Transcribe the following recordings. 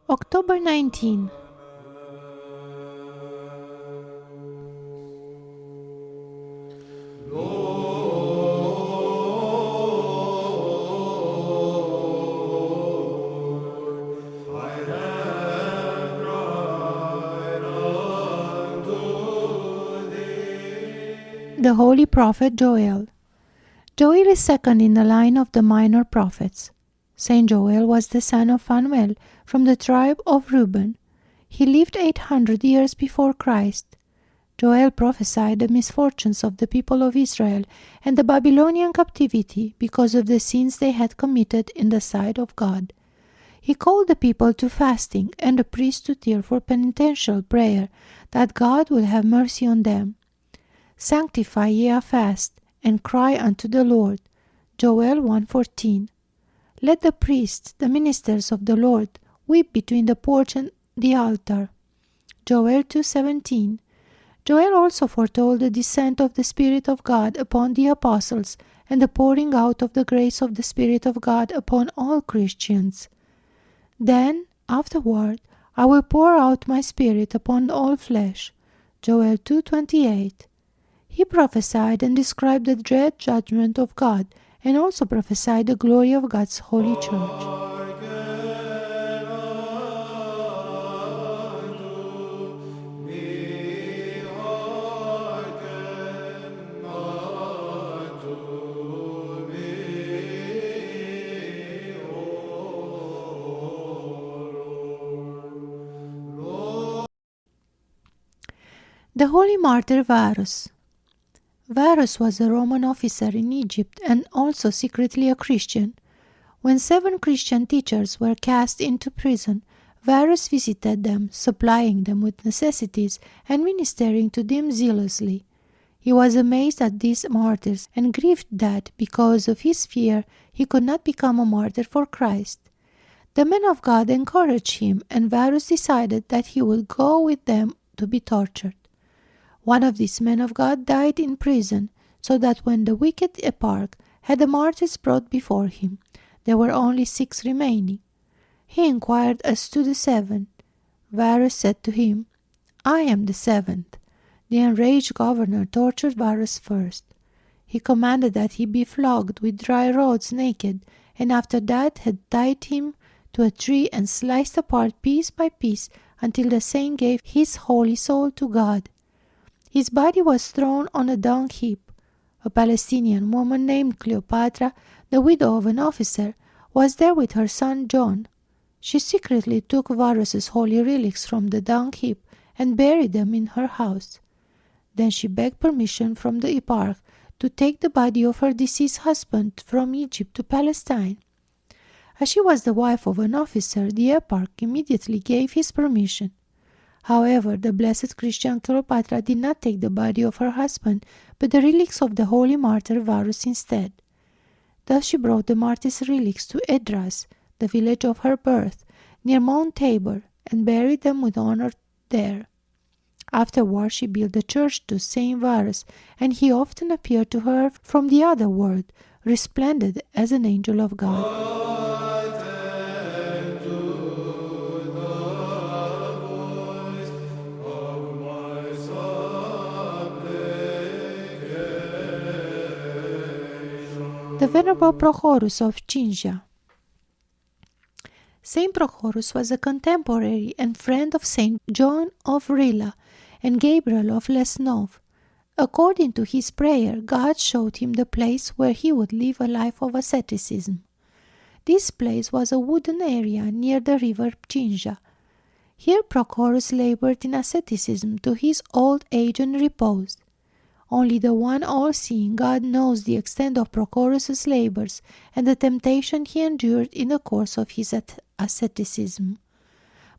October 19. The Holy Prophet Joel. Joel is second in the line of the minor prophets. Saint Joel was the son of Phanuel from the tribe of Reuben. He lived 800 years before Christ. Joel prophesied the misfortunes of the people of Israel and the Babylonian captivity because of the sins they had committed in the sight of God. He called the people to fasting and the priests to tearful penitential prayer that God will have mercy on them. Sanctify ye a fast, and cry unto the Lord. Joel 1:14. Let the priests, the ministers of the Lord, weep between the porch and the altar. Joel 2:17. Joel also foretold the descent of the Spirit of God upon the apostles and the pouring out of the grace of the Spirit of God upon all Christians. Then, afterward, I will pour out my Spirit upon all flesh. Joel 2:28. He prophesied and described the dread judgment of God, and also prophesied the glory of God's holy church. The Holy Martyr Varus. Varus was a Roman officer in Egypt and also secretly a Christian. When 7 Christian teachers were cast into prison, Varus visited them, supplying them with necessities and ministering to them zealously. He was amazed at these martyrs and grieved that, because of his fear, he could not become a martyr for Christ. The men of God encouraged him, and Varus decided that he would go with them to be tortured. One of these men of God died in prison, so that when the wicked eparch had the martyrs brought before him, there were only 6 remaining. He inquired as to the 7. Varus said to him, "I am the 7th." The enraged governor tortured Varus first. He commanded that he be flogged with dry rods naked, and after that had tied him to a tree and sliced apart piece by piece until the saint gave his holy soul to God. His body was thrown on a dung heap. A Palestinian woman named Cleopatra, the widow of an officer, was there with her son John. She secretly took Varus's holy relics from the dung heap and buried them in her house. Then she begged permission from the eparch to take the body of her deceased husband from Egypt to Palestine. As she was the wife of an officer, the eparch immediately gave his permission. However, the blessed Christian Cleopatra did not take the body of her husband, but the relics of the holy martyr Varus instead. Thus she brought the martyr's relics to Edras, the village of her birth, near Mount Tabor, and buried them with honor there. Afterward she built a church to Saint Varus, and he often appeared to her from the other world, resplendent as an angel of God. The Venerable Prohorus of Cinja. Saint Prohorus was a contemporary and friend of Saint John of Rila and Gabriel of Lesnov. According to his prayer, God showed him the place where he would live a life of asceticism. This place was a wooden area near the river Cinja. Here Prohorus labored in asceticism to his old age and reposed. Only the one all-seeing God knows the extent of Prohorus's labors and the temptation he endured in the course of his asceticism.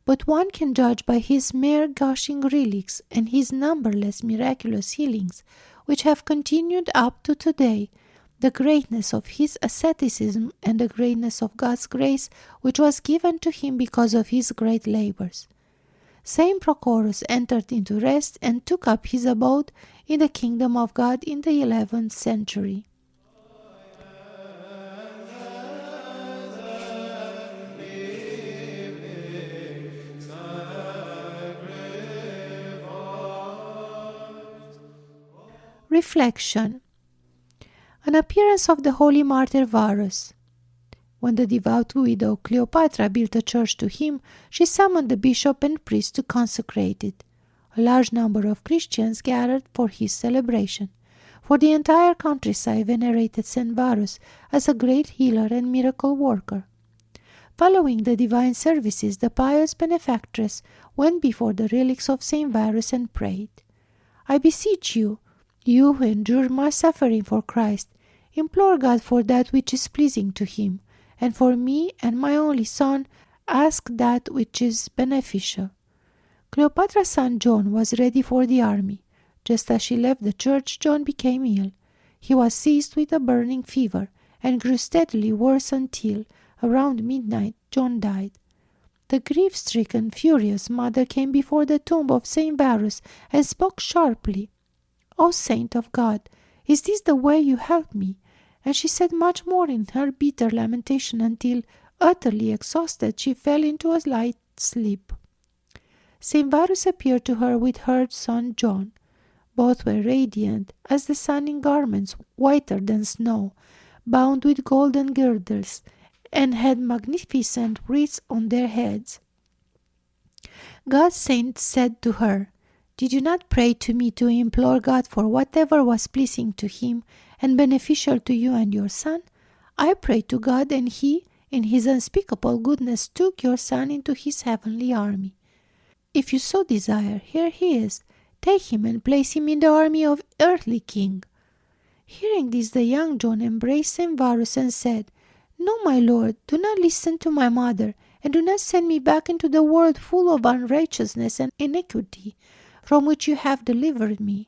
But one can judge by his mere gushing relics and his numberless miraculous healings, which have continued up to today, the greatness of his asceticism and the greatness of God's grace which was given to him because of his great labors. Saint Prohorus entered into rest and took up his abode in the kingdom of God in the 11th century. Reflection. An appearance of the holy martyr Varus. When the devout widow Cleopatra built a church to him, she summoned the bishop and priest to consecrate it. A large number of Christians gathered for his celebration, for the entire countryside venerated Saint Varus as a great healer and miracle worker. Following the divine services, the pious benefactress went before the relics of Saint Varus and prayed, "I beseech you, you who endure much suffering for Christ, implore God for that which is pleasing to him, and for me and my only son, ask that which is beneficial." Cleopatra's son John was ready for the army. Just as she left the church, John became ill. He was seized with a burning fever and grew steadily worse until, around midnight, John died. The grief-stricken, furious mother came before the tomb of Saint Varus and spoke sharply, "O saint of God, is this the way you help me?" And she said much more in her bitter lamentation until, utterly exhausted, she fell into a light sleep. Saint Varus appeared to her with her son John. Both were radiant as the sun in garments whiter than snow, bound with golden girdles, and had magnificent wreaths on their heads. God's saint said to her, "Did you not pray to me to implore God for whatever was pleasing to him and beneficial to you and your son? I prayed to God, and he, in his unspeakable goodness, took your son into his heavenly army. If you so desire, here he is. Take him and place him in the army of earthly king." Hearing this, the young John embraced Saint Varus and said, "No, my lord, do not listen to my mother, and do not send me back into the world full of unrighteousness and iniquity, from which you have delivered me."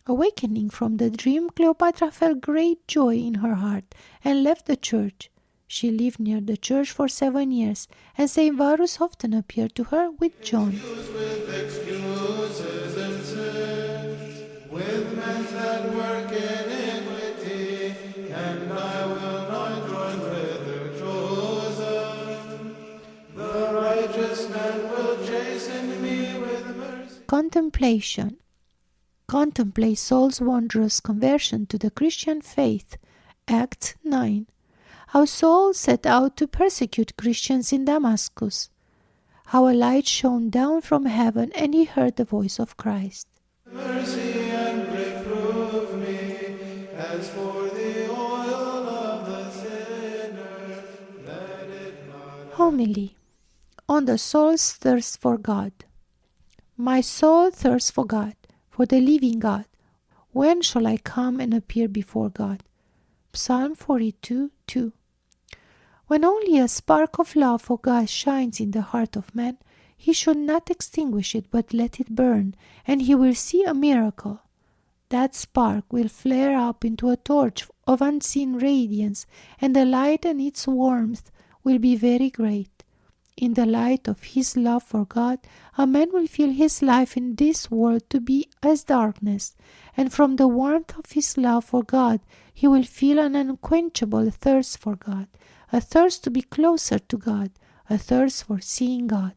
Awakening from the dream, Cleopatra felt great joy in her heart and left the church. She lived near the church for 7 years, and Saint Varus often appeared to her with John. With excuses and sins, with men that work iniquity, and I will not join with their chosen. The righteous man will chasten me with mercy. Contemplation. Contemplate Saul's wondrous conversion to the Christian faith. Acts 9. How Saul set out to persecute Christians in Damascus. How a light shone down from heaven, and he heard the voice of Christ. Mercy and reprove me, as for the oil of the sinner, let it not. Homily on the soul's thirst for God. My soul thirsts for God, for the living God. When shall I come and appear before God? Psalm 42:2. When only a spark of love for God shines in the heart of man, he should not extinguish it but let it burn, and he will see a miracle. That spark will flare up into a torch of unseen radiance, and the light and its warmth will be very great. In the light of his love for God, a man will feel his life in this world to be as darkness, and from the warmth of his love for God, he will feel an unquenchable thirst for God, a thirst to be closer to God, a thirst for seeing God.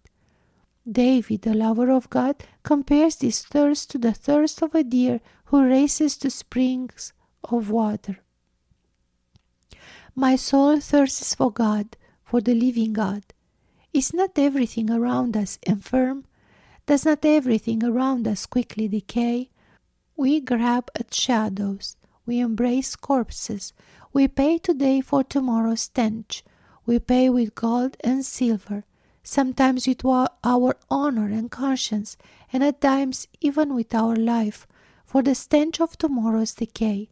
David, the lover of God, compares this thirst to the thirst of a deer who races to springs of water. My soul thirsts for God, for the living God. Is not everything around us infirm? Does not everything around us quickly decay? We grab at shadows. We embrace corpses. We pay today for tomorrow's stench. We pay with gold and silver, sometimes with our honor and conscience, and at times even with our life, for the stench of tomorrow's decay.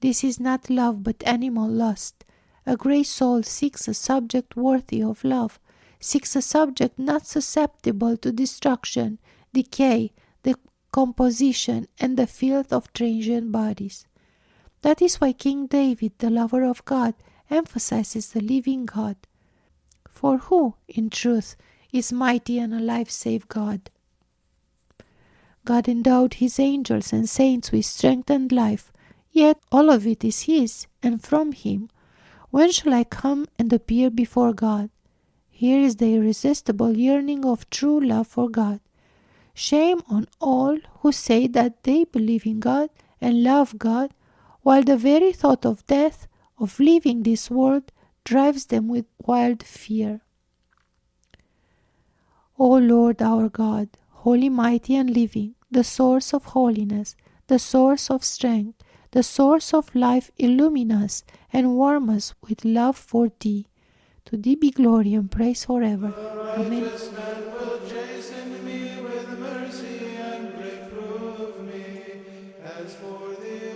This is not love but animal lust. A great soul seeks a subject worthy of love, seeks a subject not susceptible to destruction, decay, decomposition, and the filth of transient bodies. That is why King David, the lover of God, emphasizes the living God. For who, in truth, is mighty and alive save God? God endowed his angels and saints with strength and life, yet all of it is his and from him. When shall I come and appear before God? Here is the irresistible yearning of true love for God. Shame on all who say that they believe in God and love God, while the very thought of death, of leaving this world, drives them with wild fear. O Lord our God, holy, mighty, and living, the source of holiness, the source of strength, the source of life, illumine us and warm us with love for Thee. To Thee be glory and praise forever. Amen. Righteous man will chasten me with mercy and reprove me. As for the